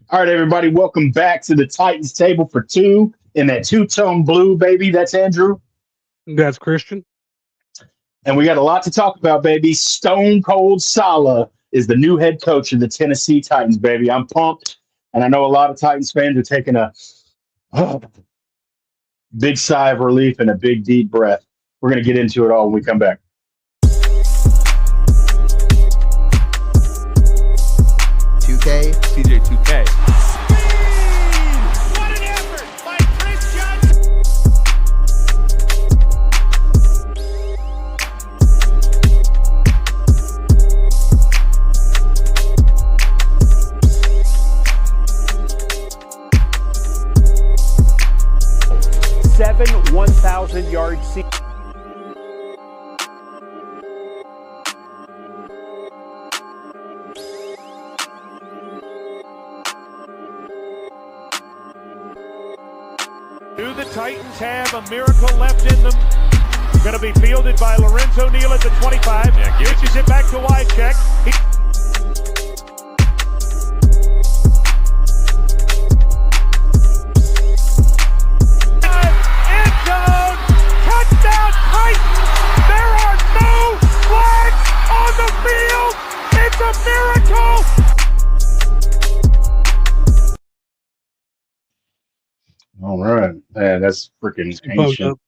All right, everybody, welcome back to the Titans table for two in that two-tone blue, baby. That's Andrew. That's Christian. And we got a lot to talk about, baby. Stone Cold Saleh is the new head coach of the Tennessee Titans, baby. I'm pumped. And I know a lot of Titans fans are taking a big sigh of relief and a big, deep breath. We're going to get into it all when we come back. CJ 2K. What an effort by Chris Johnson. 1,000-yard season. Do the Titans have a miracle left in them? Going to be fielded by Lorenzo Neal at the 25. Yeah, pitches it back to Wycheck. End zone! Touchdown Titans! There are no flags on the field! It's a miracle! All right. Man, that's freaking ancient.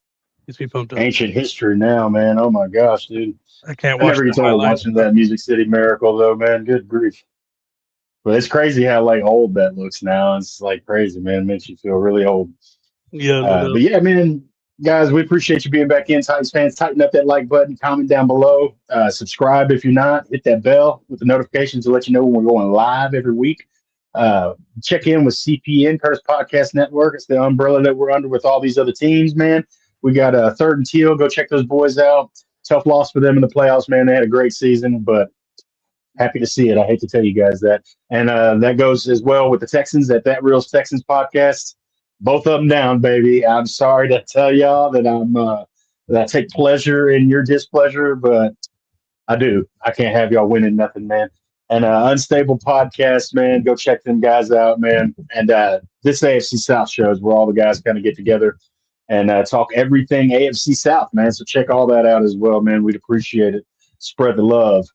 Gets me pumped up. Ancient history now, man. Oh, my gosh, dude. I can't I watch never the get tired of highlights. watching that Music City Miracle, though, man. Good grief. But it's crazy how like old that looks now. It's like crazy, man. It makes you feel really old. Yeah, But yeah, man, guys, we appreciate you being back in. Titans fans, tighten up that like button, comment down below, subscribe if you're not, hit that bell with the notifications to let you know when we're going live every week. Check in with CPN, Curtis Podcast Network. It's the umbrella that we're under with all these other teams, man. We got a Third and Teal. Go check those boys out. Tough loss for them in the playoffs, man. They had a great season, but happy to see it. I hate to tell you guys that. And that goes as well with the Texans at That Real Texans podcast. Both of them down, baby. I'm sorry to tell y'all that that I take pleasure in your displeasure, but I do. I can't have y'all winning nothing, man. And Unstable Podcast, man. Go check them guys out, man. And this AFC South shows where all the guys kind of get together and talk everything AFC South, man. So check all that out as well, man. We'd appreciate it. Spread the love.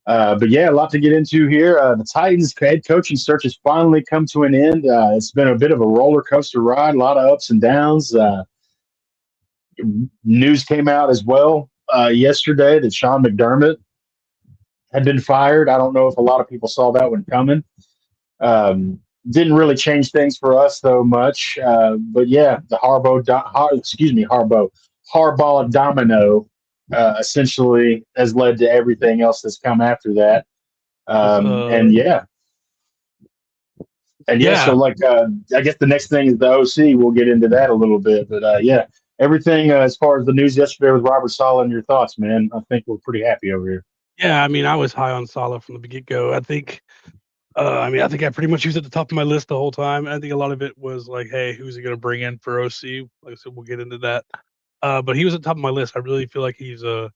But yeah, a lot to get into here. The Titans head coaching search has finally come to an end. It's been a bit of a roller coaster ride, a lot of ups and downs. News came out as well yesterday that Sean McDermott had been fired. I don't know if a lot of people saw that one coming. Didn't really change things for us though much. But yeah, the Harbaugh domino essentially has led to everything else that's come after that. And yeah. So like I guess the next thing is the OC. We'll get into that a little bit, but yeah, everything as far as the news yesterday with Robert Saleh and your thoughts, man. I think we're pretty happy over here. Yeah, I mean, I was high on Saleh from the get-go. I think I pretty much was at the top of my list the whole time. I think a lot of it was like, hey, who's he going to bring in for OC? Like I said, we'll get into that. But he was at the top of my list. I really feel like he's a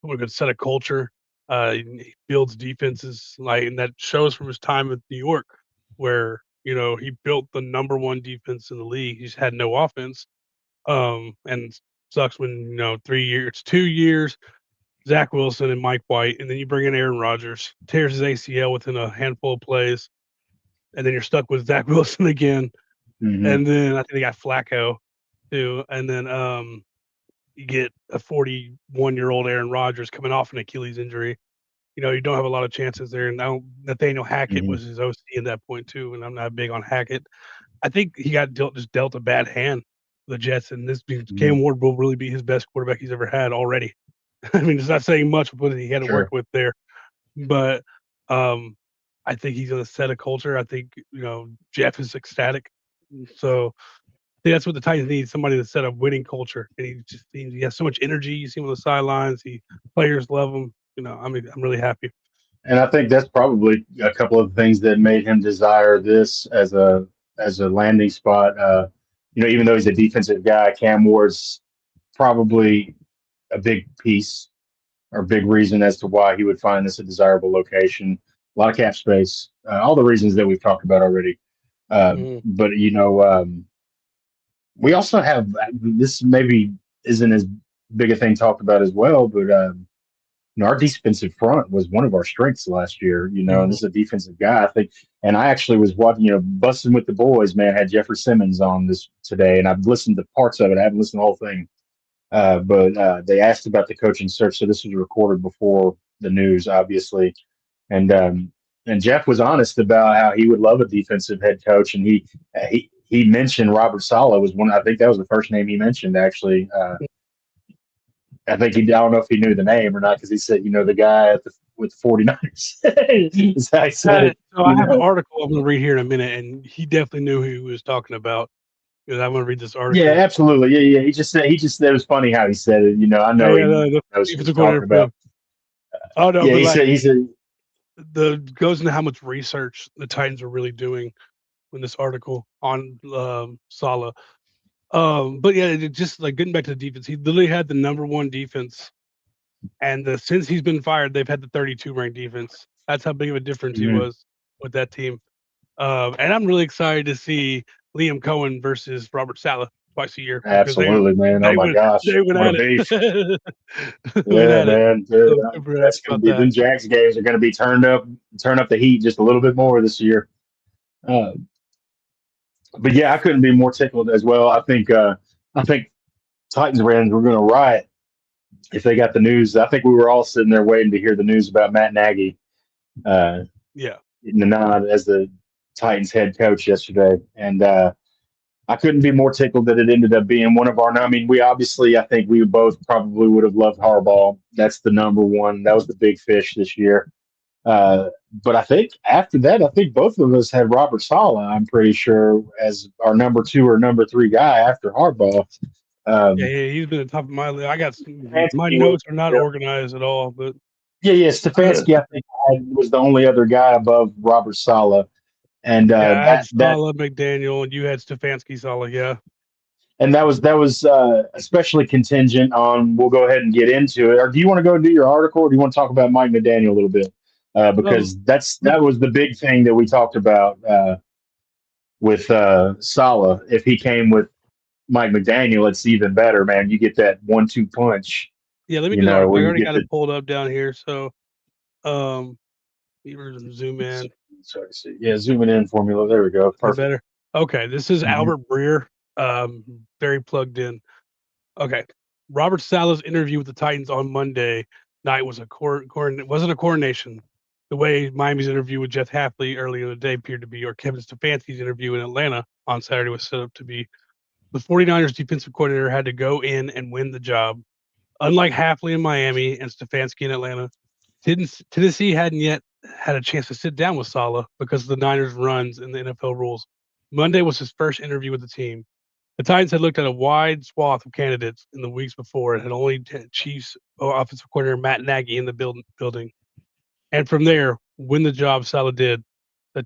good set of culture. He builds defenses, and that shows from his time with New York, where he built the number one defense in the league. He's had no offense, and sucks when 2 years, Zach Wilson and Mike White, and then you bring in Aaron Rodgers, tears his ACL within a handful of plays, and then you're stuck with Zach Wilson again, and then I think they got Flacco too, and then you get a 41-year-old Aaron Rodgers coming off an Achilles injury. You don't have a lot of chances there. And now Nathaniel Hackett was his OC at that point too, and I'm not big on Hackett. I think he got dealt a bad hand, the Jets, and this Cam Ward will really be his best quarterback he's ever had already. I mean, it's not saying much with what he had to work with there, but I think he's going to set a culture. I think Jeff is ecstatic, so I think that's what the Titans need: somebody to set a winning culture. And he just seems he has so much energy. You see him on the sidelines. Players love him. I'm really happy. And I think that's probably a couple of things that made him desire this as a landing spot. Even though he's a defensive guy, Cam Ward's probably a big piece or big reason as to why he would find this a desirable location. A lot of cap space, all the reasons that we've talked about already. But we also have this. Maybe isn't as big a thing talked about as well, but our defensive front was one of our strengths last year. And this is a defensive guy, I think. And I actually was watching, busting with the boys. Man, had Jeffrey Simmons on this today, and I've listened to parts of it. I haven't listened to the whole thing. But they asked about the coaching search, so this was recorded before the news, obviously. And Jeff was honest about how he would love a defensive head coach, and he mentioned Robert Saleh was one. I think that was the first name he mentioned, actually. I think I don't know if he knew the name or not, because he said, the guy with the 49ers. That's how he said it. So I have an article I'm going to read here in a minute, and he definitely knew who he was talking about. Because I'm going to read this article. Yeah, absolutely. Yeah. He just said it was funny how he said it. I know he knows what he's talking about. Oh no, yeah, he said goes into how much research the Titans are really doing in this article on Saleh. But yeah, just like getting back to the defense, he literally had the number 1 defense, and since he's been fired, they've had the 32 ranked defense. That's how big of a difference he was with that team. And I'm really excited to see Liam Cohen versus Robert Saleh twice a year. Absolutely, man. Oh my gosh, they went what at a beef. Yeah, man. That's going to be them Jags games are going to be turn up the heat just a little bit more this year. But yeah, I couldn't be more tickled as well. I think Titans fans were going to riot if they got the news. I think we were all sitting there waiting to hear the news about Matt Nagy. In the nod as the Titans head coach yesterday, and I couldn't be more tickled that it ended up being one of our. I mean, I think we both probably would have loved Harbaugh. That's the number one. That was the big fish this year. But I think after that, both of us had Robert Saleh, I'm pretty sure, as our number 2 or number 3 guy after Harbaugh. He's been at the top of my list. I got my notes are not organized at all, but Stefanski, I think, was the only other guy above Robert Saleh. And I had Saleh, McDaniel, and you had Stefanski, Saleh, yeah. And that was especially contingent on. We'll go ahead and get into it. Or do you want to go and do your article, or do you want to talk about Mike McDaniel a little bit? Because that was the big thing that we talked about with Saleh. If he came with Mike McDaniel, it's even better, man. You get that 1-2 punch. Yeah, let me do that. I already got it pulled up down here, so zoom in. Sorry to see. Yeah, zooming in formula. There we go. Perfect. Better. Okay, this is Albert Breer. Very plugged in. Okay, Robert Saleh's interview with the Titans on Monday night was wasn't a coronation. The way Miami's interview with Jeff Hafley earlier in the day appeared to be, or Kevin Stefanski's interview in Atlanta on Saturday was set up to be. The 49ers defensive coordinator had to go in and win the job. Unlike Hafley in Miami and Stefanski in Atlanta, Tennessee hadn't yet had a chance to sit down with Saleh because of the Niners' runs and the NFL rules. Monday was his first interview with the team. The Titans had looked at a wide swath of candidates in the weeks before and had only Chiefs offensive coordinator Matt Nagy in the building. And from there, win the job Saleh did. The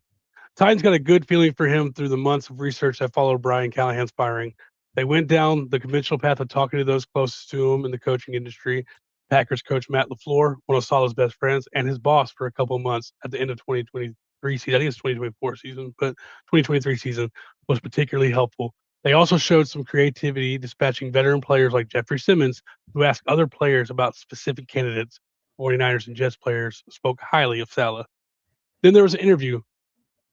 Titans got a good feeling for him through the months of research that followed Brian Callahan's firing. They went down the conventional path of talking to those closest to him in the coaching industry. Packers coach Matt LaFleur, one of Saleh's best friends, and his boss for a couple of months at the end of 2023 season. I think it's 2024 season, but 2023 season was particularly helpful. They also showed some creativity, dispatching veteran players like Jeffrey Simmons, who asked other players about specific candidates. 49ers and Jets players spoke highly of Saleh. Then there was an interview.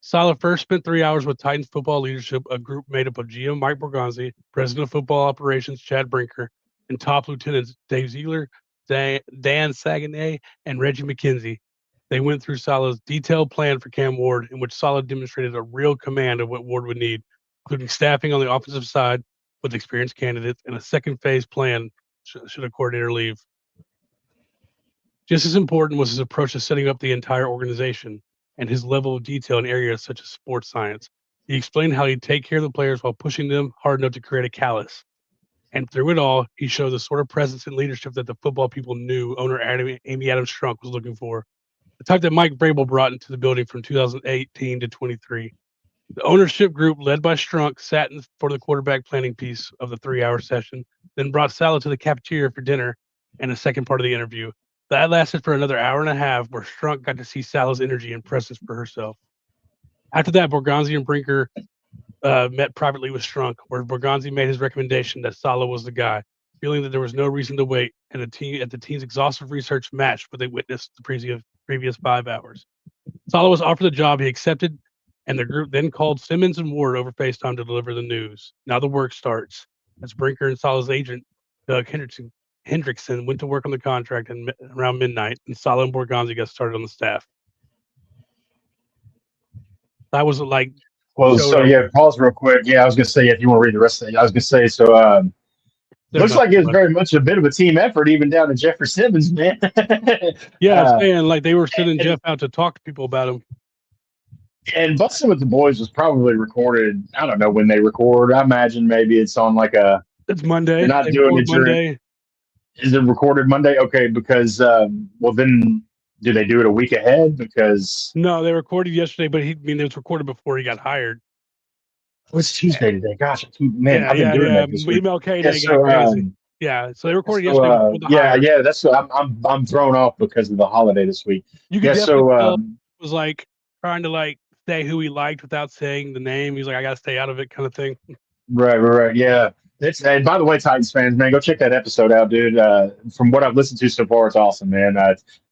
Saleh first spent 3 hours with Titans football leadership, a group made up of GM Mike Borgonzi, President of Football Operations Chad Brinker, and top lieutenants Dave Ziegler, Dan Saganay, and Reggie McKenzie. They went through Saleh's detailed plan for Cam Ward, in which Saleh demonstrated a real command of what Ward would need, including staffing on the offensive side with experienced candidates and a second phase plan should a coordinator leave. Just as important was his approach to setting up the entire organization and his level of detail in areas such as sports science. He explained how he'd take care of the players while pushing them hard enough to create a callus. And through it all, he showed the sort of presence and leadership that the football people knew owner Amy Adams Strunk was looking for. The type that Mike Vrabel brought into the building from 2018 to 23. The ownership group, led by Strunk, sat in for the quarterback planning piece of the 3-hour session, then brought Saleh to the cafeteria for dinner and a second part of the interview. That lasted for another hour and a half, where Strunk got to see Saleh's energy and presence for herself. After that, Borgonzi and Brinker met privately with Strunk, where Borgonzi made his recommendation that Saleh was the guy, feeling that there was no reason to wait, and the team's exhaustive research matched what they witnessed the previous 5 hours. Saleh was offered the job, he accepted, and the group then called Simmons and Ward over FaceTime to deliver the news. Now the work starts, as Brinker and Saleh's agent, Doug Hendrickson, went to work on the contract around midnight, and Saleh and Borgonzi got started on the staff. That was like... Well, so yeah, pause real quick. Yeah, I was gonna say if you want to read the rest of it, I was gonna say so. Looks like it was very much a bit of a team effort, even down to Jeffrey Simmons, man. Yeah, I'm saying like they were sending Jeff out to talk to people about him. And Bustin' with the Boys was probably recorded. I don't know when they record. I imagine maybe it's on like a. It's Monday. They're not doing it Monday. Is it recorded Monday? Okay, because well then. Do they do it a week ahead? Because no, they recorded yesterday, but it was recorded before he got hired. What's Tuesday today? Gosh, I've been doing that this week. MLK Day got crazy. Yeah, so they recorded yesterday before the hire. Yeah, that's I'm thrown off because of the holiday this week. You could definitely tell was like trying to like say who he liked without saying the name. He's like, I got to stay out of it, kind of thing. Right. Yeah. And by the way, Titans fans, man, go check that episode out, dude. From what I've listened to so far, it's awesome, man.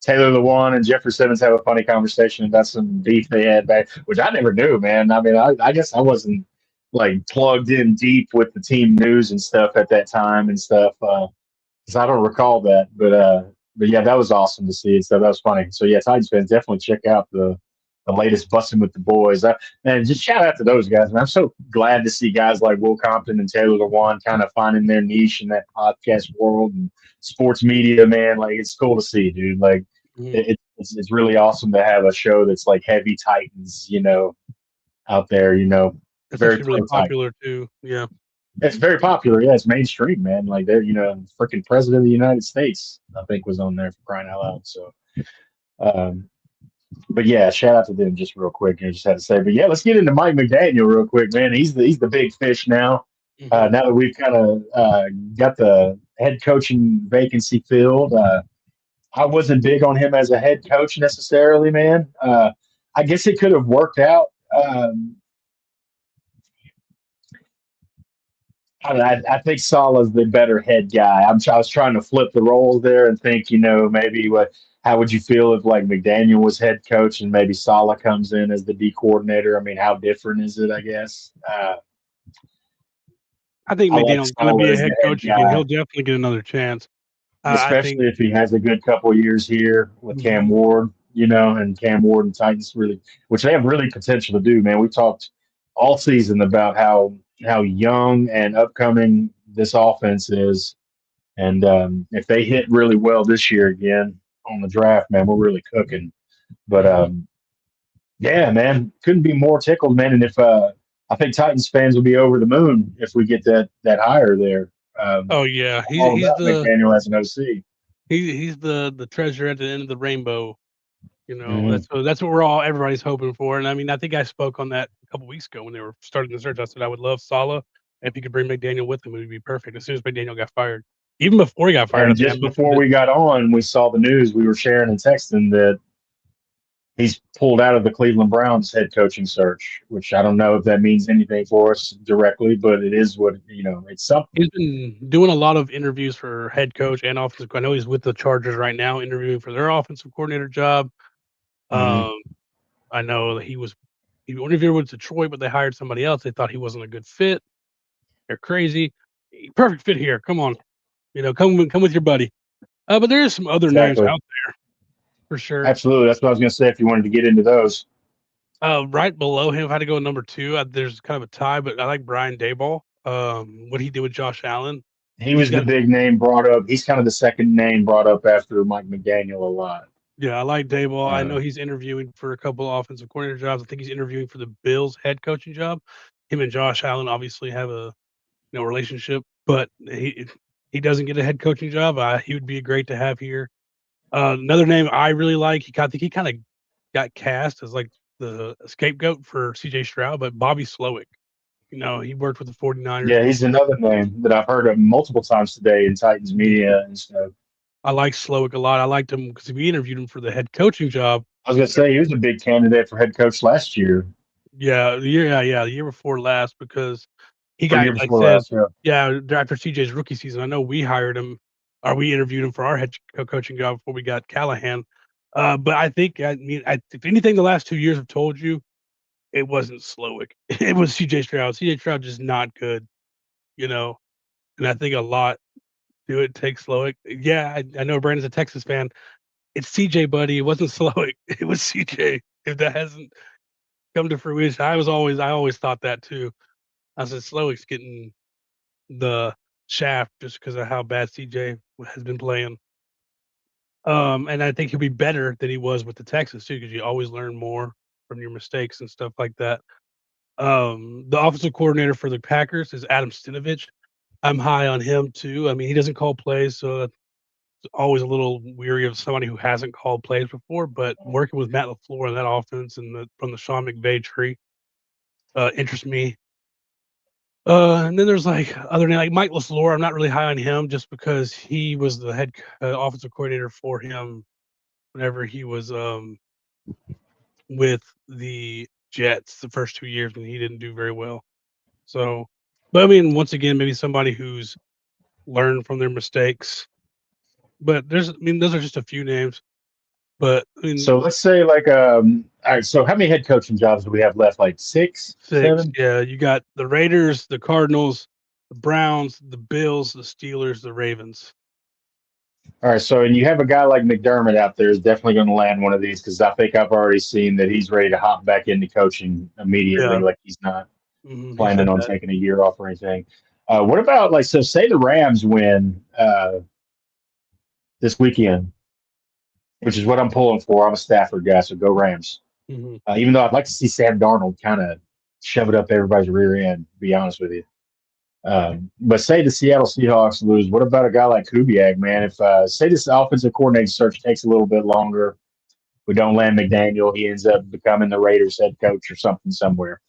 Taylor Lewan and Jeffrey Simmons have a funny conversation about some beef they had back, which I never knew, man. I mean, I guess I wasn't like plugged in deep with the team news and stuff at that time and stuff, because I don't recall that. But yeah, that was awesome to see. So that was funny. So yeah, Titans fans, definitely check out the latest Bustin' with the Boys. And just shout out to those guys, man. I'm so glad to see guys like Will Compton and Taylor Lewan kind of finding their niche in that podcast world and sports media, man. Like, it's cool to see, dude. Like, it's really awesome to have a show that's like heavy Titans, out there, It's very really popular too. Yeah. It's very popular. Yeah, it's mainstream, man. Like, they're, freaking president of the United States, I think, was on there, for crying out loud. So, but yeah, shout out to them just real quick. I just had to say, but yeah, let's get into Mike McDaniel real quick, man. He's the big fish now. Now that we've kind of got the head coaching vacancy filled, I wasn't big on him as a head coach necessarily, man. I guess it could have worked out. I think Saleh's the better head guy. I was trying to flip the roles there and think, maybe how would you feel if like McDaniel was head coach and maybe Saleh comes in as the D coordinator? I mean, how different is it? I guess. I think McDaniel's going to be a head coach again. He'll definitely get another chance, especially if he has a good couple of years here with Cam Ward. And Cam Ward and Titans which they have really potential to do. Man, we talked all season about how young and upcoming this offense is. And if they hit really well this year again on the draft, man, we're really cooking. But, yeah, man, couldn't be more tickled, man. And if I think Titans fans will be over the moon if we get that hire there. Oh, yeah. He's McDaniel as an OC. He's the treasure at the end of the rainbow. That's what everybody's hoping for. And I mean, I think I spoke on that a couple weeks ago when they were starting the search. I said I would love Saleh. If he could bring McDaniel with him, it would be perfect. As soon as McDaniel got fired, even before he got fired, and just before we got on, we saw the news. We were sharing and texting that he's pulled out of the Cleveland Browns head coaching search, which I don't know if that means anything for us directly, but it is what it's something. He's been doing a lot of interviews for head coach and offensive. I know he's with the Chargers right now, interviewing for their offensive coordinator job. I know he interviewed with Detroit, but they hired somebody else. They thought he wasn't a good fit. They're crazy. Perfect fit here. Come on, come with your buddy. But there is some other names out there for sure. Absolutely, that's what I was going to say. If you wanted to get into those, right below him, if I had to go number 2, there's kind of a tie, but I like Brian Daboll. What he did with Josh Allen. He was the big name brought up. He's kind of the second name brought up after Mike McDaniel a lot. Yeah, I like Daboll. I know he's interviewing for a couple of offensive coordinator jobs. I think he's interviewing for the Bills head coaching job. Him and Josh Allen obviously have a relationship, but he doesn't get a head coaching job. He would be great to have here. Another name I really like. I think he kind of got cast as like the scapegoat for C.J. Stroud, but Bobby Slowick. He worked with the 49ers. Yeah, he's another name that I've heard of multiple times today in Titans media and stuff. I like Slowick a lot. I liked him because we interviewed him for the head coaching job. I was going to say he was a big candidate for head coach last year. Yeah, the year before last, because he Or got, year like before I said, last, yeah. after CJ's rookie season. I know we hired him, or we interviewed him for our head coaching job before we got Callahan. But I think, if anything, the last 2 years have told you, it wasn't Slowick. It was CJ Stroud. CJ Stroud just not good, you know. And I think a lot do it takes Slowick. Yeah, I know Brandon's a Texas fan. It's CJ, buddy. It wasn't Slowick. It was CJ. If that hasn't come to fruition, I always thought that too. I said Slowick's getting the shaft just because of how bad CJ has been playing. And I think he'll be better than he was with the Texans too, because you always learn more from your mistakes and stuff like that. The offensive coordinator for the Packers is Adam Stinovich. I'm high on him too. I mean, he doesn't call plays, so that's always a little weary of somebody who hasn't called plays before. But working with Matt LaFleur in that offense and from the Sean McVay tree interests me. And then there's like other than like Mike LaFleur, I'm not really high on him just because he was the head offensive coordinator for him whenever he was with the Jets the first 2 years when he didn't do very well. So, but I mean, once again, maybe somebody who's learned from their mistakes. But those are just a few names. But I mean, So let's say all right, so how many head coaching jobs do we have left? Like 6, 6. 7? Yeah, you got the Raiders, the Cardinals, the Browns, the Bills, the Steelers, the Ravens. All right, so and you have a guy like McDermott out there is definitely going to land one of these because I think I've already seen that he's ready to hop back into coaching immediately. Yeah. Like he's not He planning said on that. taking a year off or anything. What about like so? Say the Rams win this weekend, which is what I'm pulling for. I'm a Stafford guy, so go Rams. Mm-hmm. Even though I'd like to see Sam Darnold kind of shove it up everybody's rear end. To be honest with you. But say the Seattle Seahawks lose, what about a guy like Kubiak, man? If say this offensive coordinator search takes a little bit longer, we don't land McDaniel, he ends up becoming the Raiders head coach or something somewhere.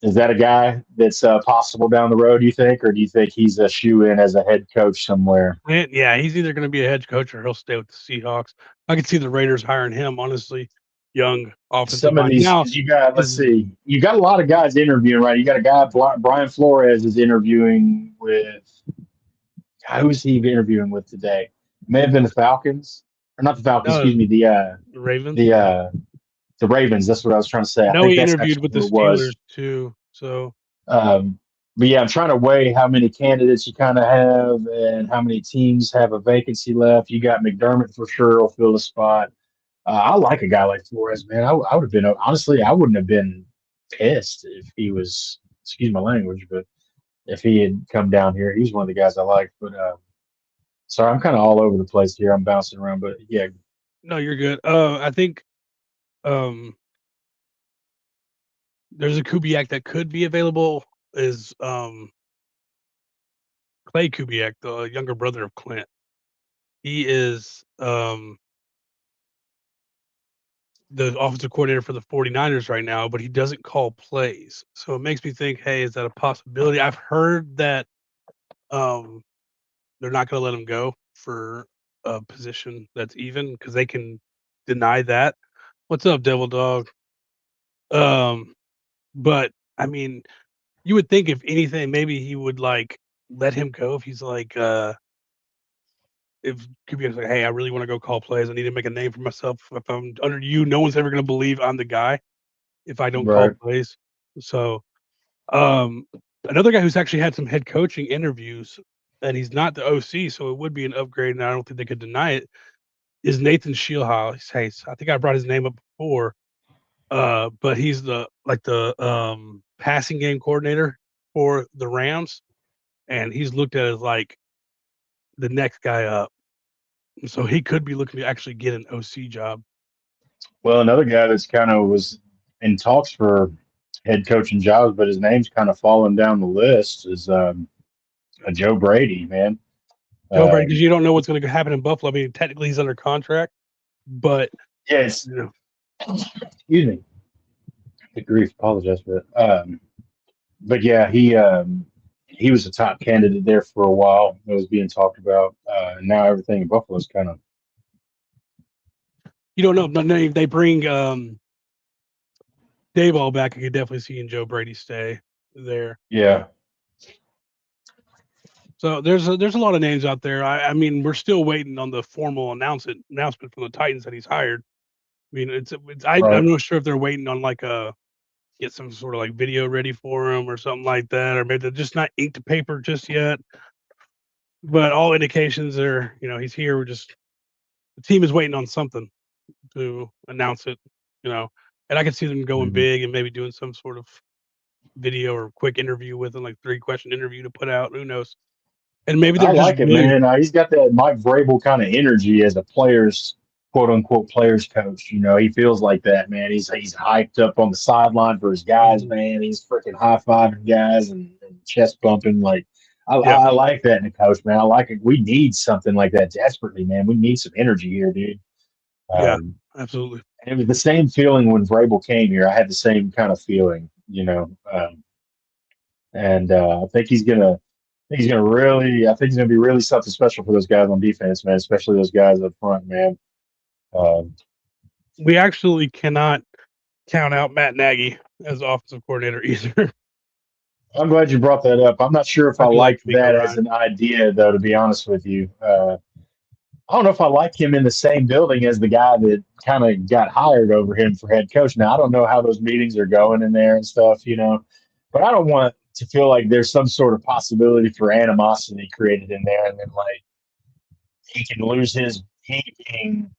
Is that a guy that's possible down the road, you think, or do you think he's a shoe in as a head coach somewhere? Yeah, he's either going to be a head coach or he'll stay with the Seahawks. I could see the Raiders hiring him, honestly. Young offensive Some of mind. these, Now, because you got, let's see, you got a lot of guys interviewing, right? You got a guy, Brian Flores, is interviewing with, who's he interviewing with today? May have been the Falcons, or not the Falcons, excuse me, the Ravens. The Ravens. That's what I was trying to say. I I know think he that's interviewed actually with the who it Steelers was. too. So, But yeah, I'm trying to weigh how many candidates you kind of have and how many teams have a vacancy left. You got McDermott for sure will fill the spot. I like a guy like Flores, man. I would have been honestly, I wouldn't have been pissed if he was. Excuse my language, but if he had come down here, he's one of the guys I like. But sorry, I'm kind of all over the place here. I'm bouncing around, but yeah. no, you're good. I think there's a Kubiak that could be available. Is Clay Kubiak, the younger brother of Clint. He is the offensive coordinator for the 49ers right now, but he doesn't call plays. So it makes me think, hey, is that a possibility? I've heard that they're not going to let him go for a position that's even because they can deny that. What's up, Devil Dog? But I mean, you would think if anything, maybe he would like let him go if he's like, if Kubiak's like, hey, I really want to go call plays. I need to make a name for myself. If I'm under you, no one's ever going to believe I'm the guy if I don't call Right. plays. So, another guy who's actually had some head coaching interviews, and he's not the OC, so it would be an upgrade, and I don't think they could deny it. Is Nathan Sheilhouse? Hey, I think I brought his name up before. But he's the passing game coordinator for the Rams, and he's looked at as like the next guy up. So he could be looking to actually get an OC job. Well, another guy that's kind of was in talks for head coaching jobs, but his name's kind of fallen down the list is Joe Brady, man. Joe Brady, because you don't know what's going to happen in Buffalo. I mean, technically he's under contract, but yes. you know, Excuse me. Good grief. Apologize for that. But yeah, he was a top candidate there for a while. It was being talked about. And now everything in Buffalo is kind of. you don't know. They bring Dayball back, I could definitely see Joe Brady stay there. Yeah. So there's a lot of names out there. I mean, we're still waiting on the formal announcement from the Titans that he's hired. I mean, I'm not sure if they're waiting on like get some sort of like video ready for him or something like that, or maybe they're just not inked to paper just yet. But all indications are, he's here. The team is waiting on something to announce it, and I can see them going big and maybe doing some sort of video or quick interview with him, like 3-question interview to put out. Who knows? And maybe they're I like it, man. He's got that Mike Vrabel kind of energy as a quote unquote players coach. He feels like that, man. He's hyped up on the sideline for his guys, man. He's freaking high fiving guys and chest bumping. Like I like that in a coach, man. I like it. We need something like that desperately, man. We need some energy here, dude. Yeah, absolutely. And it was the same feeling when Vrabel came here. I had the same kind of feeling, and I think he's gonna be really something special for those guys on defense, man, especially those guys up front, man. We actually cannot count out Matt Nagy as offensive coordinator either. I'm glad you brought that up. I'm not sure if I like that as an idea, though, to be honest with you. I don't know if I like him in the same building as the guy that kind of got hired over him for head coach. Now, I don't know how those meetings are going in there and stuff, but I don't want to feel like there's some sort of possibility for animosity created in there, and then like he being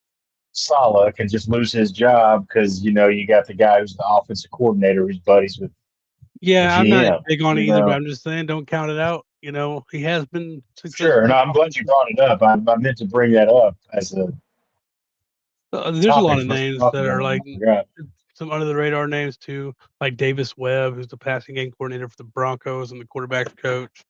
Saleh can just lose his job because you got the guy who's the offensive coordinator who's buddies with. Yeah, I'm not big on it either, but I'm just saying don't count it out. He has been successful. Sure, and I'm glad you brought it up. I meant to bring that up as a. There's a lot of names that are like some under the radar names too, like Davis Webb, who's the passing game coordinator for the Broncos and the quarterback coach.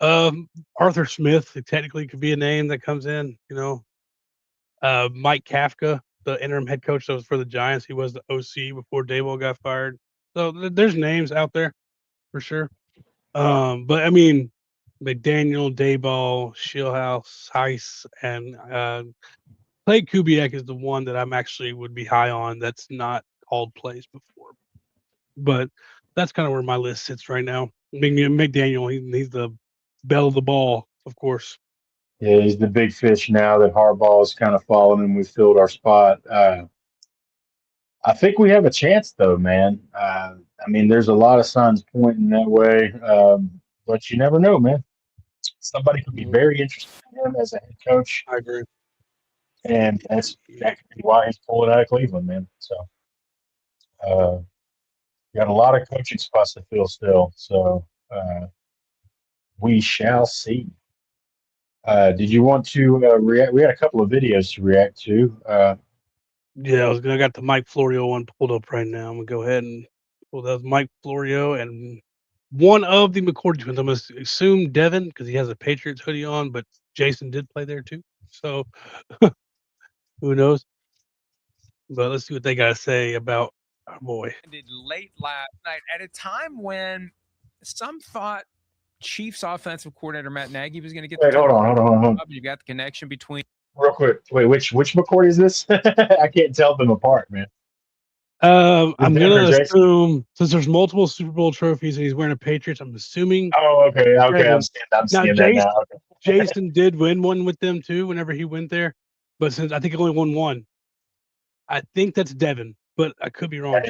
Arthur Smith technically could be a name that comes in. Mike Kafka, the interim head coach that was for the Giants, he was the OC before Dayball got fired. So there's names out there for sure. But I mean, McDaniel, Dayball, Shieldhouse, Heiss, and Clay Kubiak is the one that I'm actually would be high on. That's not called plays before, but that's kind of where my list sits right now. McDaniel, he's the belle of the ball, of course. Yeah, he's the big fish now that Harbaugh is kind of fallen and we filled our spot. I think we have a chance, though, man. I mean, there's a lot of signs pointing that way, but you never know, man. Somebody could be very interested in him as a head coach. I agree. And that could be why he's pulling out of Cleveland, man. So, got a lot of coaching spots to fill still. So, we shall see. Did you want to react? We had a couple of videos to react to. Yeah, I got the Mike Florio one pulled up right now. I'm gonna go ahead and pull that Mike Florio and one of the McCourty twins. I'm gonna assume Devin because he has a Patriots hoodie on, but Jason did play there too. So who knows? But let's see what they gotta say about our boy. Late last night at a time when some thought Chiefs offensive coordinator Matt Nagy was going to get. Wait, hold on. You got the connection between. Real quick, wait, which McCourty is this? I can't tell them apart, man. I'm gonna assume since there's multiple Super Bowl trophies and he's wearing a Patriots, I'm assuming. Oh, okay. I'm seeing that now. Okay. Jason did win one with them too whenever he went there, but since I think he only won one, I think that's Devin, but I could be wrong. Well,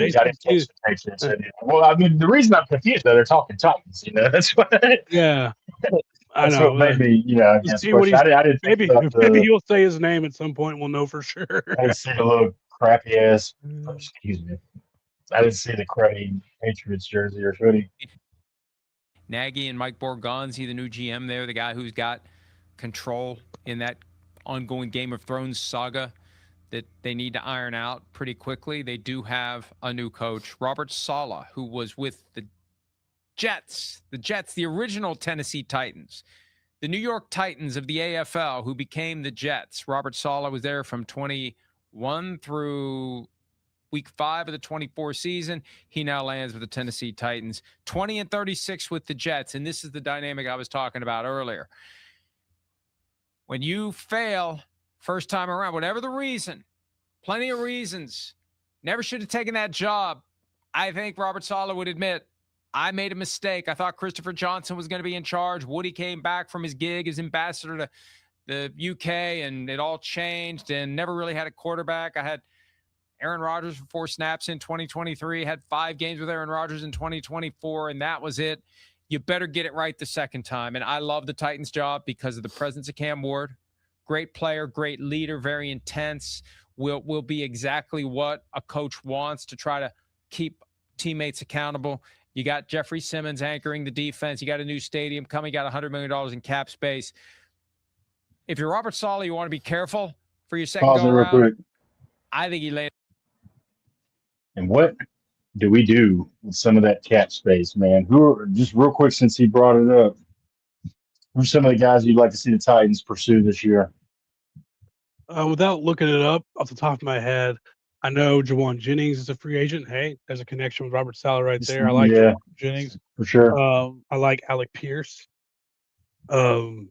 I mean, the reason I'm confused though, they're talking Titans. That's why. Yeah. I know. What made me, I didn't maybe he'll say his name at some point. We'll know for sure. I didn't see the little crappy ass. Excuse me. I didn't see the cruddy Patriots jersey or hoodie. Nagy and Mike Borgonzi, the new GM there, the guy who's got control in that ongoing Game of Thrones saga that they need to iron out pretty quickly. They do have a new coach, Robert Saleh, who was with the Jets, the original Tennessee Titans, the New York Titans of the AFL, who became the Jets. Robert Saleh was there from 21 through week 5 of the 24 season. He now lands with the Tennessee Titans, 20-36 with the Jets. And this is the dynamic I was talking about earlier. When you fail first time around, whatever the reason, plenty of reasons, never should have taken that job. I think Robert Saleh would admit, I made a mistake. I thought Christopher Johnson was going to be in charge. Woody came back from his gig as ambassador to the UK, and it all changed and never really had a quarterback. I had Aaron Rodgers for 4 snaps in 2023, had 5 games with Aaron Rodgers in 2024, and that was it. You better get it right the second time. And I love the Titans job because of the presence of Cam Ward. Great player, great leader, very intense. Will be exactly what a coach wants to try to keep teammates accountable. You got Jeffrey Simmons anchoring the defense. You got a new stadium coming. You got $100 million in cap space. If you're Robert Saleh, you want to be careful for your second go around. I think he laid. And what do we do with some of that cap space, man? Just real quick, since he brought it up, who's some of the guys you'd like to see the Titans pursue this year? Without looking it up off the top of my head, I know Jawan Jennings is a free agent. Hey, there's a connection with Robert Saleh right there. I like Jawan Jennings for sure. I like Alec Pierce. There's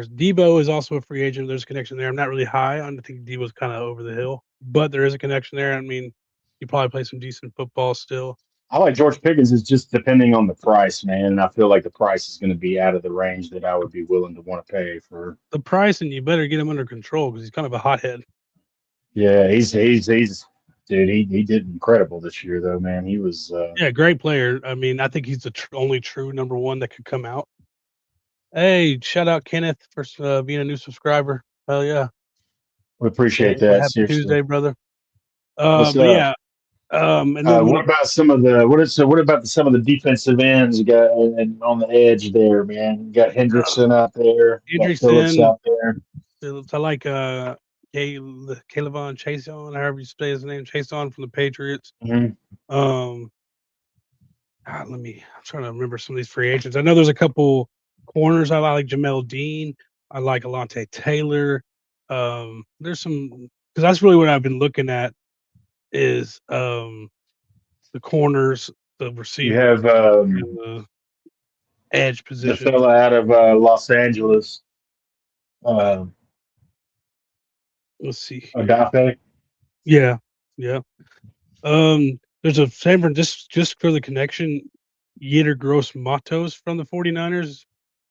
Debo is also a free agent. There's a connection there. I'm not really high on. I think Debo's kind of over the hill, but there is a connection there. I mean, he probably plays some decent football still. I like George Pickens. It's just depending on the price, man. And I feel like the price is going to be out of the range that I would be willing to want to pay for the price, and you better get him under control because he's kind of a hothead. Yeah, he's dude. He did incredible this year, though, man. He was great player. I mean, I think he's the only true number one that could come out. Hey, shout out Kenneth for being a new subscriber. Hell yeah, we appreciate that. Happy seriously. Tuesday, brother. Yeah. And then what about some of the defensive ends you got and on the edge there, man? You got Hendrickson out there, Phillips out there. I like Calebon Chason, however you say his name, Chason from the Patriots. Mm-hmm. I'm trying to remember some of these free agents. I know there's a couple corners. I like Jamel Dean. I like Alontae Taylor. There's some, because that's really what I've been looking at is the corners, the receiver. You have the edge position. The fella out of Los Angeles. Let's see. Adafe. Yeah. There's a San just for the connection, Yetur Gross-Matos from the 49ers.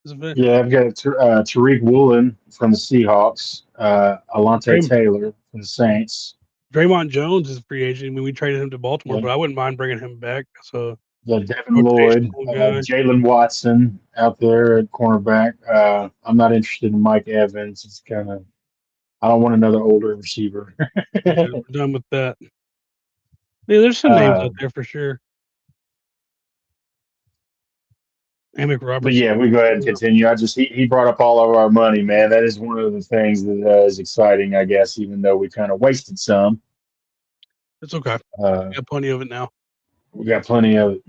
Yeah, I've got Tariq Woolen from the Seahawks, Alontae Taylor from the Saints. Draymond Jones is a free agent. I mean, we traded him to Baltimore, but I wouldn't mind bringing him back. So Devin Lloyd, Jalen Watson out there at cornerback. I'm not interested in Mike Evans. It's kind of, I don't want another older receiver. We're done with that. Yeah, there's some names out there for sure. Amick Robertson. But yeah, we go ahead and continue. He brought up all of our money, man. That is one of the things that is exciting, I guess, even though we kind of wasted some. It's okay. We got plenty of it now. We got plenty of it.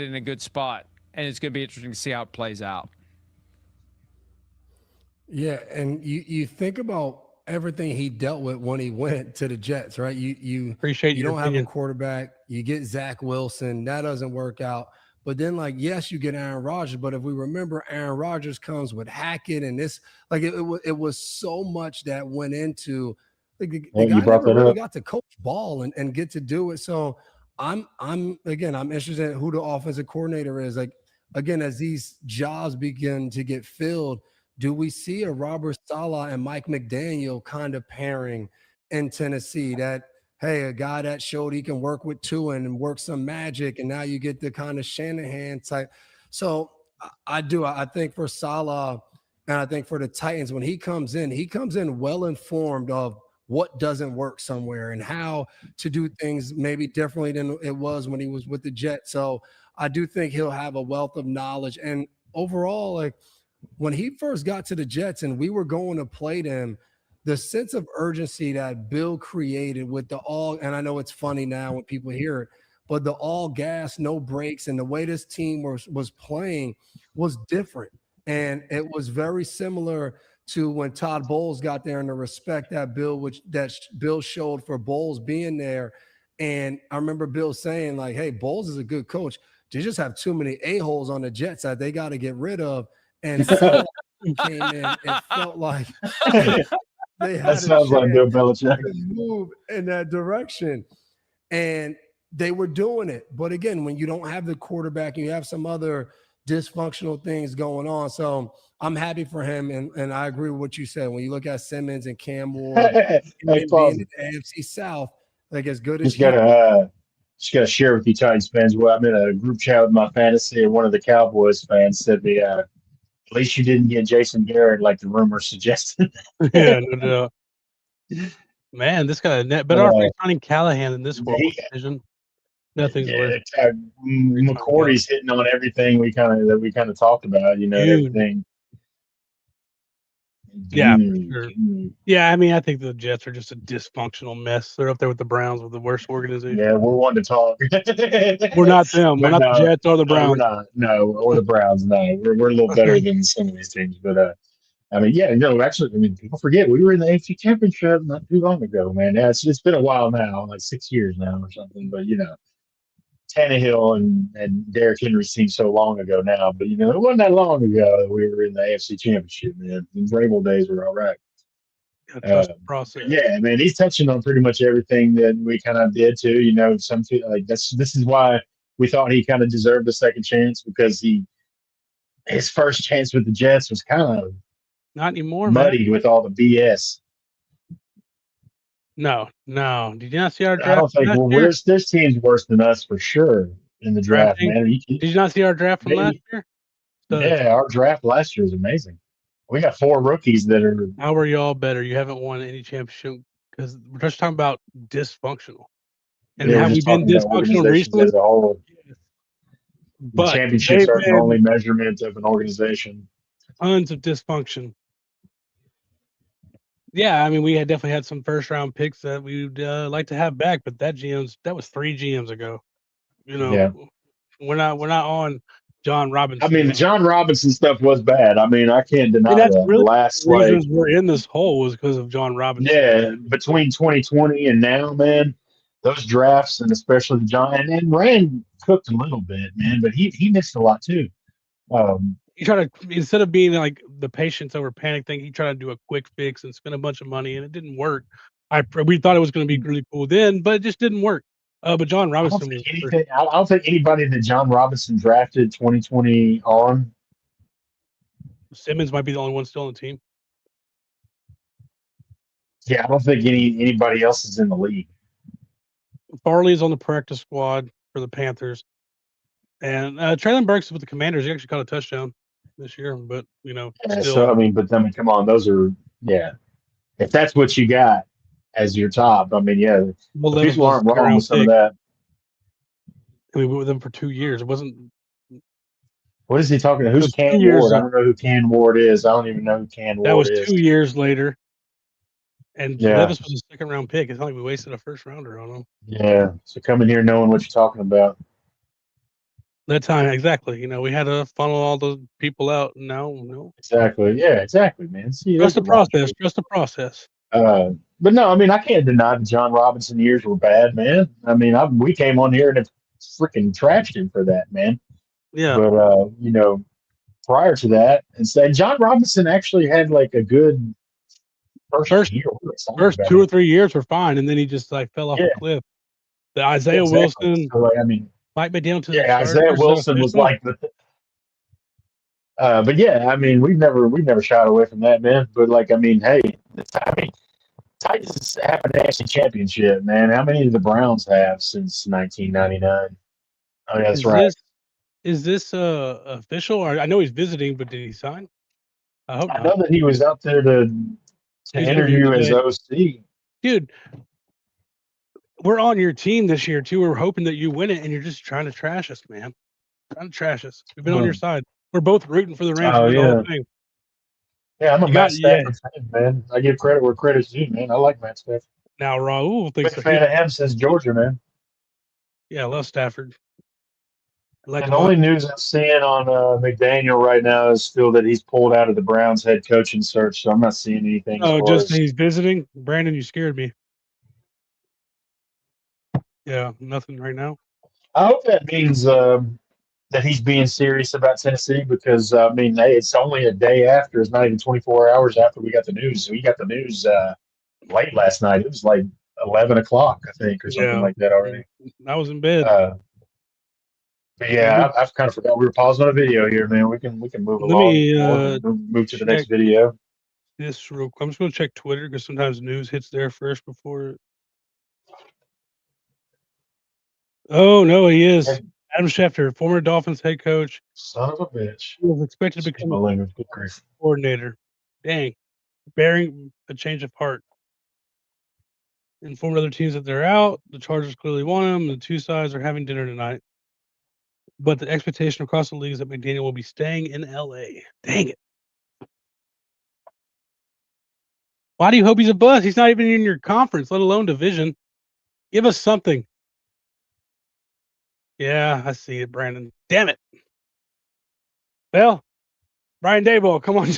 In a good spot, and it's going to be interesting to see how it plays out. Yeah, and you think about everything he dealt with when he went to the Jets, right? You appreciate you your don't opinion. have a quarterback. You get Zach Wilson. That doesn't work out. But then, like, yes, you get Aaron Rodgers. But if we remember, Aaron Rodgers comes with Hackett and this, like, it was so much that went into the guy never really got to coach ball and get to do it. So I'm interested in who the offensive coordinator is. Like, again, as these jobs begin to get filled, do we see a Robert Saleh and Mike McDaniel kind of pairing in Tennessee that, hey, a guy that showed he can work with two and work some magic, and now you get the kind of Shanahan type. So I think for Saleh, and I think for the Titans, when he comes in well-informed of what doesn't work somewhere and how to do things maybe differently than it was when he was with the Jets. So I do think he'll have a wealth of knowledge. And overall, like, when he first got to the Jets and we were going to play them, the sense of urgency that Bill created with the all, and I know it's funny now when people hear it, but the all gas, no brakes, and the way this team was playing was different. And it was very similar to when Todd Bowles got there and the respect that Bill showed for Bowles being there. And I remember Bill saying, like, hey, Bowles is a good coach. They just have too many a-holes on the Jets that they got to get rid of. And so came in, it felt like they had that sounds like Bill Belichick. move in that direction. And they were doing it. But again, when you don't have the quarterback and you have some other dysfunctional things going on. So I'm happy for him. And I agree with what you said. When you look at Simmons and Cam Ward Hey, being in the AFC South, like as good as just gotta share with you Titans fans. Well, I'm in a group chat with my fantasy, and one of the Cowboys fans said at least you didn't get Jason Garrett like the rumors suggested. Yeah, no doubt. Man, this guy better off signing Callahan in this horrible division. Nothing's worth. McCourty's hitting on everything we kind of talked about, and everything. Yeah, for sure. Yeah, I mean, I think the Jets are just a dysfunctional mess. They're up there with the Browns with the worst organization. Yeah, we're one to talk. We're not them. We're not the Jets or the Browns. We're not. No, or the Browns. No, we're a little better than some of these teams. But I mean, yeah, actually, I mean, people forget we were in the AFC Championship not too long ago, man. Yeah, it's been a while now, like 6 years now or something. But Tannehill and Derrick Henry seem so long ago now, but it wasn't that long ago that we were in the AFC Championship, man. The Vrabel days were all right. Trust the process. Yeah, man, he's touching on pretty much everything that we kind of did too. This is why we thought he kind of deserved a second chance, because his first chance with the Jets was kind of not anymore, muddy with all the BS. No. Did you not see our draft? I don't think there's teams worse than us for sure in the draft, man. Did you not see our draft from last year? Yeah, our draft last year was amazing. We got 4 rookies that are. How are y'all better? You haven't won any championship because we're just talking about dysfunctional. And have we been dysfunctional recently? As a whole. But championships are the only measurement of an organization. Tons of dysfunction. Yeah, I mean, we had definitely had some first round picks that we'd like to have back, but that was 3 GMs ago. We're not on John Robinson. I mean, the John Robinson stuff was bad. I mean, I can't deny that. Really the reasons we're in this hole was because of John Robinson. Yeah, between 2020 and now, man, those drafts, and especially the John and Rand cooked a little bit, man, but he missed a lot too. He tried to, instead of being like the patience over panic thing, he tried to do a quick fix and spend a bunch of money, and it didn't work. We thought it was going to be really cool then, but it just didn't work. But John Robinson I don't think anybody that John Robinson drafted 2020 on. Simmons might be the only one still on the team. Yeah, I don't think anybody else is in the league. Farley is on the practice squad for the Panthers. And Traylon Burks with the Commanders. He actually caught a touchdown this year, but still. So I mean, come on, those are if that's what you got as your top, I mean, people aren't wrong with some of that. We were with them for 2 years. It wasn't. What is he talking about? Who's Can Ward? I don't know who Can Ward is. I don't even know who Can Ward is. That was 2 years later. And Levis was a second round pick. It's not like we wasted a first rounder on him. Yeah. So come in here knowing what you're talking about. That time, exactly. We had to funnel all the people out. Now, no. Exactly. Yeah, exactly, man. See, trust the process. Trust the process. But no, I mean, I can't deny the John Robinson years were bad, man. I mean, we came on here and have freaking trashed him for that, man. Yeah. But prior to that, and John Robinson actually had like a good first year. First 2 or 3 years were fine, and then he just like fell off a cliff. The Isaiah Wilson. So, I mean. Might be down to Isaiah Wilson was like but yeah, I mean, we've never shied away from that, man. But Titans have an AFC Championship, man. How many did the Browns have since 1999? Oh, yeah, that's right. Is this official? Or I know he's visiting, but did he sign? I hope. I know that he was out there to interview as OC. Dude, we're on your team this year too. We're hoping that you win it, and you're just trying to trash us, man. Trying to trash us. We've been on your side. We're both rooting for the Rams. Oh, the whole thing. Yeah, I'm a Matt Stafford fan, man. I give credit where credit's due, man. I like Matt Stafford. Now Raul thinks been a fan of him since Georgia, man. Yeah, I love Stafford. The only news I'm seeing on McDaniel right now is still that he's pulled out of the Browns head coaching search, so I'm not seeing anything. Oh, just he's visiting? Brandon, you scared me. Yeah, nothing right now. I hope that means that he's being serious about Tennessee because, it's only a day after. It's not even 24 hours after we got the news. We got the news late last night. It was like 11 o'clock, I think, or something like that already. I was in bed. But yeah, I've kind of forgot we were pausing on a video here, man. We can move Let along. me Move to the next video. This real quick. I'm just going to check Twitter because sometimes news hits there first before. Oh no, he is. Adam Schefter, former Dolphins head coach. Son of a bitch. He was expected to become a coordinator. Dang, bearing a change of heart. Informed other teams that they're out. The Chargers clearly want him. The two sides are having dinner tonight. But the expectation across the league is that McDaniel will be staying in LA. Dang it. Why do you hope he's a bust? He's not even in your conference, let alone division. Give us something. Yeah, I see it, Brandon. Damn it. Well, Brian Daboll, come on.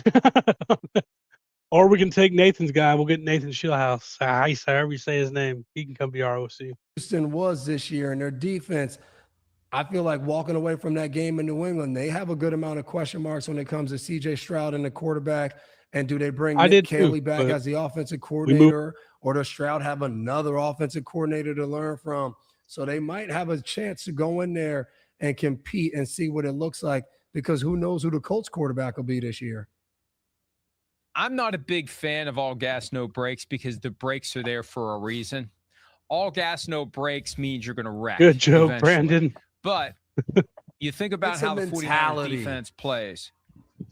Or we can take Nathan's guy. We'll get Nathan Shieldhouse. However you say his name. He can come be our OC. Houston was this year, and their defense, I feel like walking away from that game in New England, they have a good amount of question marks when it comes to C.J. Stroud and the quarterback. And do they bring Nick Caley back as the offensive coordinator, or does Stroud have another offensive coordinator to learn from? So they might have a chance to go in there and compete and see what it looks like, because who knows who the Colts quarterback will be this year. I'm not a big fan of all gas, no brakes, because the brakes are there for a reason. All gas, no brakes means you're going to wreck. Good joke, eventually. Brandon. But you think about how the 49ers defense plays.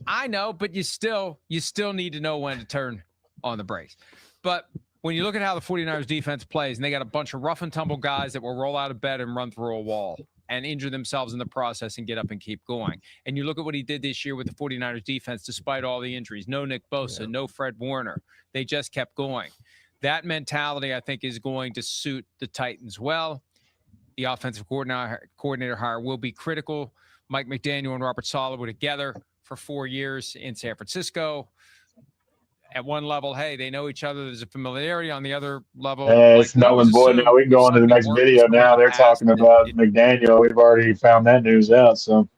I know, but you still need to know when to turn on the brakes. But when you look at how the 49ers defense plays, and they got a bunch of rough and tumble guys that will roll out of bed and run through a wall and injure themselves in the process and get up and keep going. And you look at what he did this year with the 49ers defense, despite all the injuries. No Nick Bosa, no Fred Warner. They just kept going. That mentality, I think, is going to suit the Titans well. The offensive coordinator hire will be critical. Mike McDaniel and Robert Saleh were together for 4 years in San Francisco. At one level, hey, they know each other. There's a familiarity. On the other level, it's null and void. Now we can go on to the next video. Now they're talking about McDaniel. We've already found that news out. So,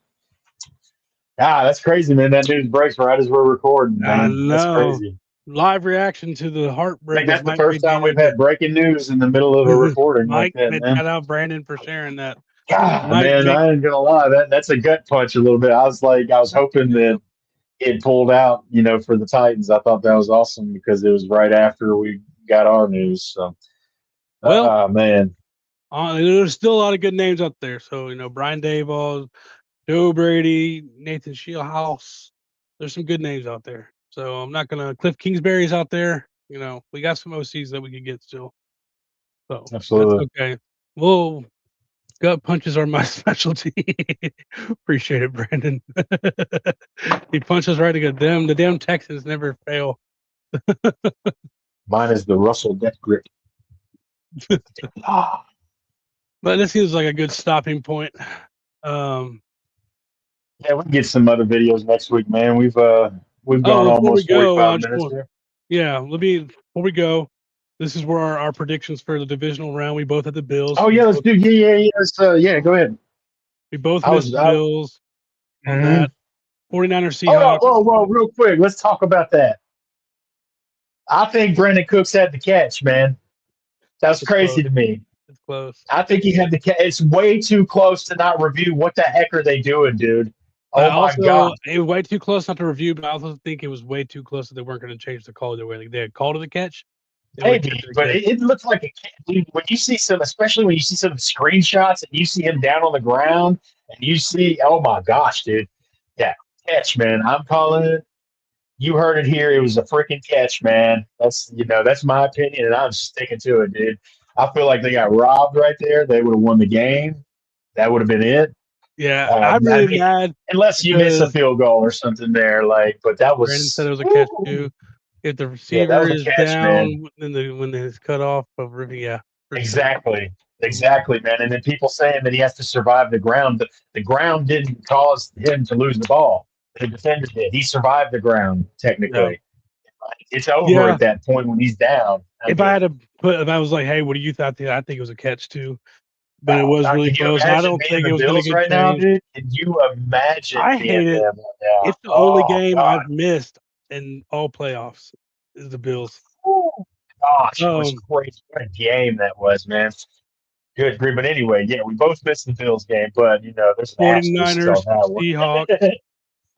that's crazy, man. That news breaks right as we're recording, man. I know. That's crazy. Live reaction to the heartbreak. I think that's the first time we've had breaking news in the middle of a recording. Mike, like that, man. Shout out Brandon for sharing that. God, man, I ain't gonna lie. That's a gut punch a little bit. I was hoping that it pulled out, for the Titans. I thought that was awesome because it was right after we got our news. So, man, there's still a lot of good names out there. So, Brian Daboll, Joe Brady, Nathan Shieldhouse. There's some good names out there. So I'm not gonna. Cliff Kingsbury's out there. We got some OCs that we could get still. So absolutely, that's okay. Well, gut punches are my specialty. Appreciate it, Brandon. He punches right to them. The damn Texans never fail. Mine is the Russell death grip. But this seems like a good stopping point. Yeah, we can get some other videos next week, man. We've gone almost 45 minutes here. Yeah, before we go, this is where our predictions for the divisional round. We both had the Bills. Oh, yeah, let's do. Yeah, go ahead. We both missed the Bills on that. 49ers Seahawks. Whoa, real quick. Let's talk about that. I think Brandon Cooks had the catch, man. That's crazy to me. It's close. I think he had the catch. It's way too close to not review. What the heck are they doing, dude? Oh, my God. It was way too close not to review, but I also think it was way too close that they weren't going to change the call either way. Like they had called it a catch. Maybe, but it looks like a catch. Dude, when you see especially when you see some screenshots and you see him down on the ground and you see, oh, my gosh, dude. Yeah, catch, man. I'm calling it. You heard it here. It was a freaking catch, man. That's my opinion, and I'm sticking to it, dude. I feel like they got robbed right there. They would have won the game. That would have been it. Yeah, I'm really mad. Unless you miss a field goal or something there, but that was. Brandon said it was a catch too. If the receiver is down, when it's cut off, Exactly, man. And then people saying that he has to survive the ground. The ground didn't cause him to lose the ball. The defender did. He survived the ground technically. Yeah. It's over at that point when he's down. If I was like, hey, what do you think? I think it was a catch too. But it was really close. I don't think it was going to get right now, dude. Can you imagine? I hate it. It's the only game I've missed in all playoffs is the Bills. Gosh, it was crazy. What a game that was, man. Good grief. But anyway, yeah, we both missed the Bills game, but, there's an asterisk 49ers, on that one. Seahawks.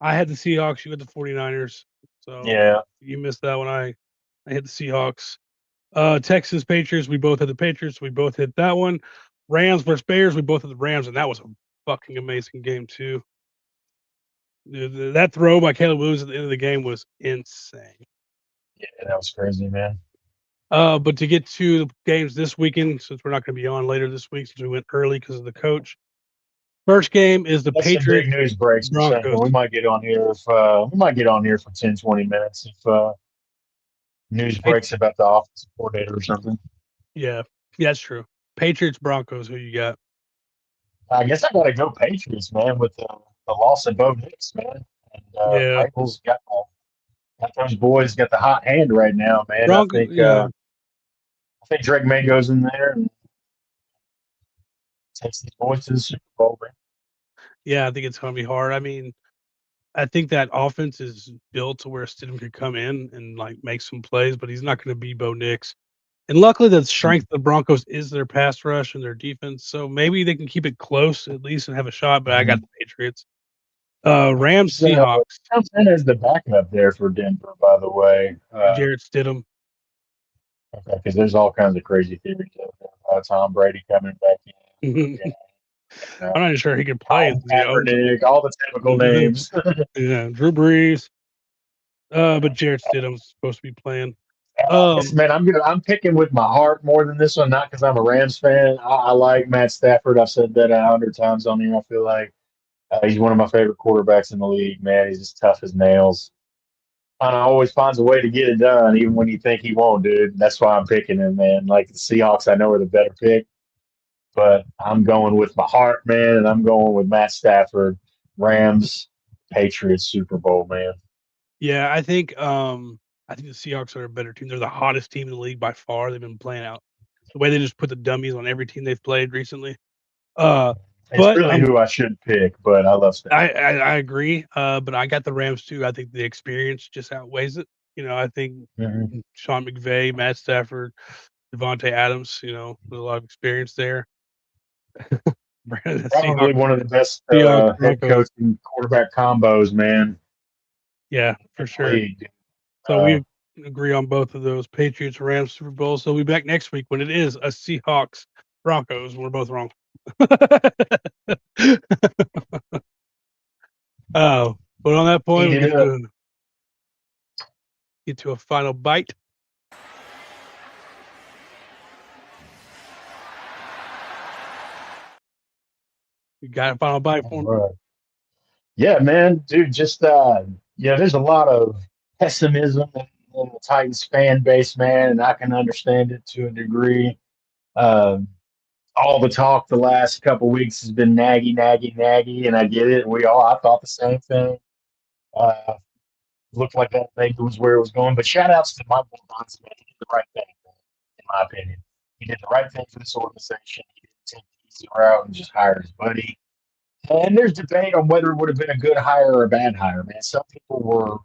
I had the Seahawks. You had the 49ers. So Yeah. you missed that one. I hit the Seahawks. Texas Patriots. We both had the Patriots. We both hit that one. Rams versus Bears. We both had the Rams, and that was a fucking amazing game too. That throw by Caleb Williams at the end of the game was insane. Yeah, that was crazy, man. But to get to the games this weekend, since we're not going to be on later this week, since we went early because of the coach. First game is the That's Patriots. some big news breaks. Broncos. We might get on here for 10, 20 minutes if news breaks about the offensive coordinator or something. Yeah, that's true. Patriots, Broncos. Who you got? I guess I got to go Patriots, man, with the loss of Bo Nix, man. And Vrabel's got those boys got the hot hand right now, man. I think Drake May goes in there and takes these boys to the Super Bowl, man. Yeah, I think it's going to be hard. I mean, I think that offense is built to where Stidham could come in and like make some plays, but he's not going to be Bo Nix. And luckily, the strength of the Broncos is their pass rush and their defense, so maybe they can keep it close at least and have a shot. But I got the Patriots. Rams, Seahawks. Comes in as the backup there for Denver, by the way. Jarrett Stidham. Okay, because there's all kinds of crazy theories out there. Tom Brady coming back in. I'm not even sure he could play. Kaepernick, all the typical names. Yeah, Drew Brees. But Jarrett Stidham's supposed to be playing. Man, I'm picking with my heart more than this one, not because I'm a Rams fan. I like Matt Stafford. I've said that 100 times on here. I feel like he's one of my favorite quarterbacks in the league, man. He's just tough as nails. And always finds a way to get it done, even when you think he won't, dude. That's why I'm picking him, man. Like the Seahawks, I know are the better pick, but I'm going with my heart, man, and I'm going with Matt Stafford. Rams, Patriots, Super Bowl, man. Yeah, I think the Seahawks are a better team. They're the hottest team in the league by far. They've been playing out the way they just put the dummies on every team they've played recently. It's really who I should pick, but I love Stafford. I agree. But I got the Rams too. I think the experience just outweighs it. I think Sean McVay, Matt Stafford, Devontae Adams, there's a lot of experience there. Probably one of the best head coach and quarterback combos, man. Yeah, for sure. So we agree on both of those. Patriots, Rams, Super Bowl. So we'll be back next week when it is a Seahawks, Broncos. We're both wrong. But on that point, we get to a final bite. You got a final bite for me? Right. Yeah, man, dude. Just there's a lot of pessimism in the Titans fan base, man, and I can understand it to a degree. All the talk the last couple weeks has been naggy, and I get it. I thought the same thing. Looked like that maybe was where it was going. But shout outs to Mike Bonds, man. He did the right thing, man, in my opinion. He did the right thing for this organization. He didn't take the easy route and just hire his buddy. And there's debate on whether it would have been a good hire or a bad hire, man. Some people were,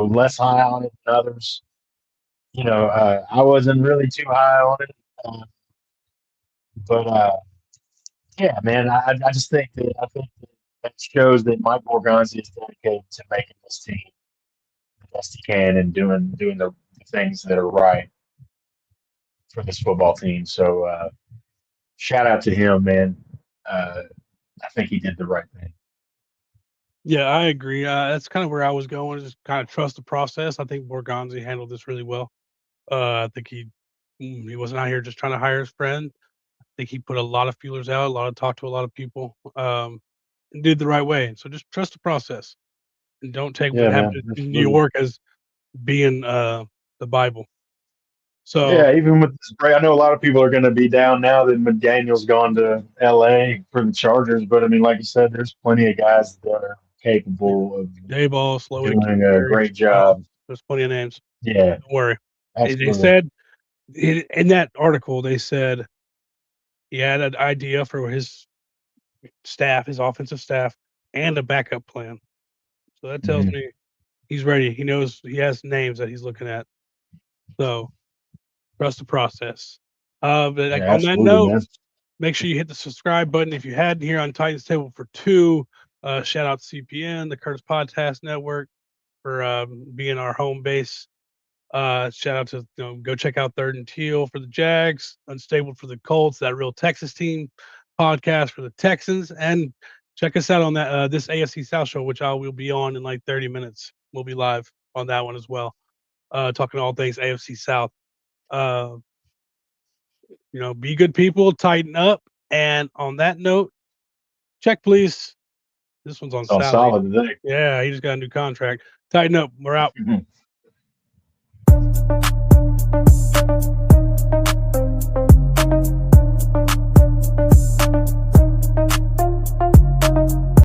less high on it than others. I wasn't really too high on it. Yeah, man, I just think that shows that Mike Borgonzi is dedicated to making this team the best he can and doing the things that are right for this football team. So shout out to him, man. I think he did the right thing. Yeah, I agree. That's kind of where I was going. Just kind of trust the process. I think Borgonzi handled this really well. I think he wasn't out here just trying to hire his friend. I think he put a lot of feelers out, talked to a lot of people, and did the right way. So just trust the process and don't take what happened in New York as being the Bible. So yeah, even with this break, I know a lot of people are going to be down now that McDaniel's gone to LA for the Chargers, but I mean, like you said, there's plenty of guys that are capable of doing a great job. There's plenty of names. Yeah, don't worry. Absolutely. They said in that article, they said he had an idea for his staff, his offensive staff, and a backup plan. So that tells me he's ready. He knows he has names that he's looking at. So Trust the process. But Yeah, on that absolutely, note, man. make sure you hit the subscribe button if you hadn't here on Titans Table for 2. Shout out to CPN, the Curtis Podcast Network, for being our home base. Shout out to go check out Third and Teal for the Jags, Unstable for the Colts, that Real Texas Team podcast for the Texans, and check us out on that this AFC South show, which I will be on in like 30 minutes. We'll be live on that one as well, talking all things AFC South. Be good people, tighten up, and on that note, check please. This one's on It's on Sally. solid today. Yeah, he just got a new contract. Tighten up. We're out.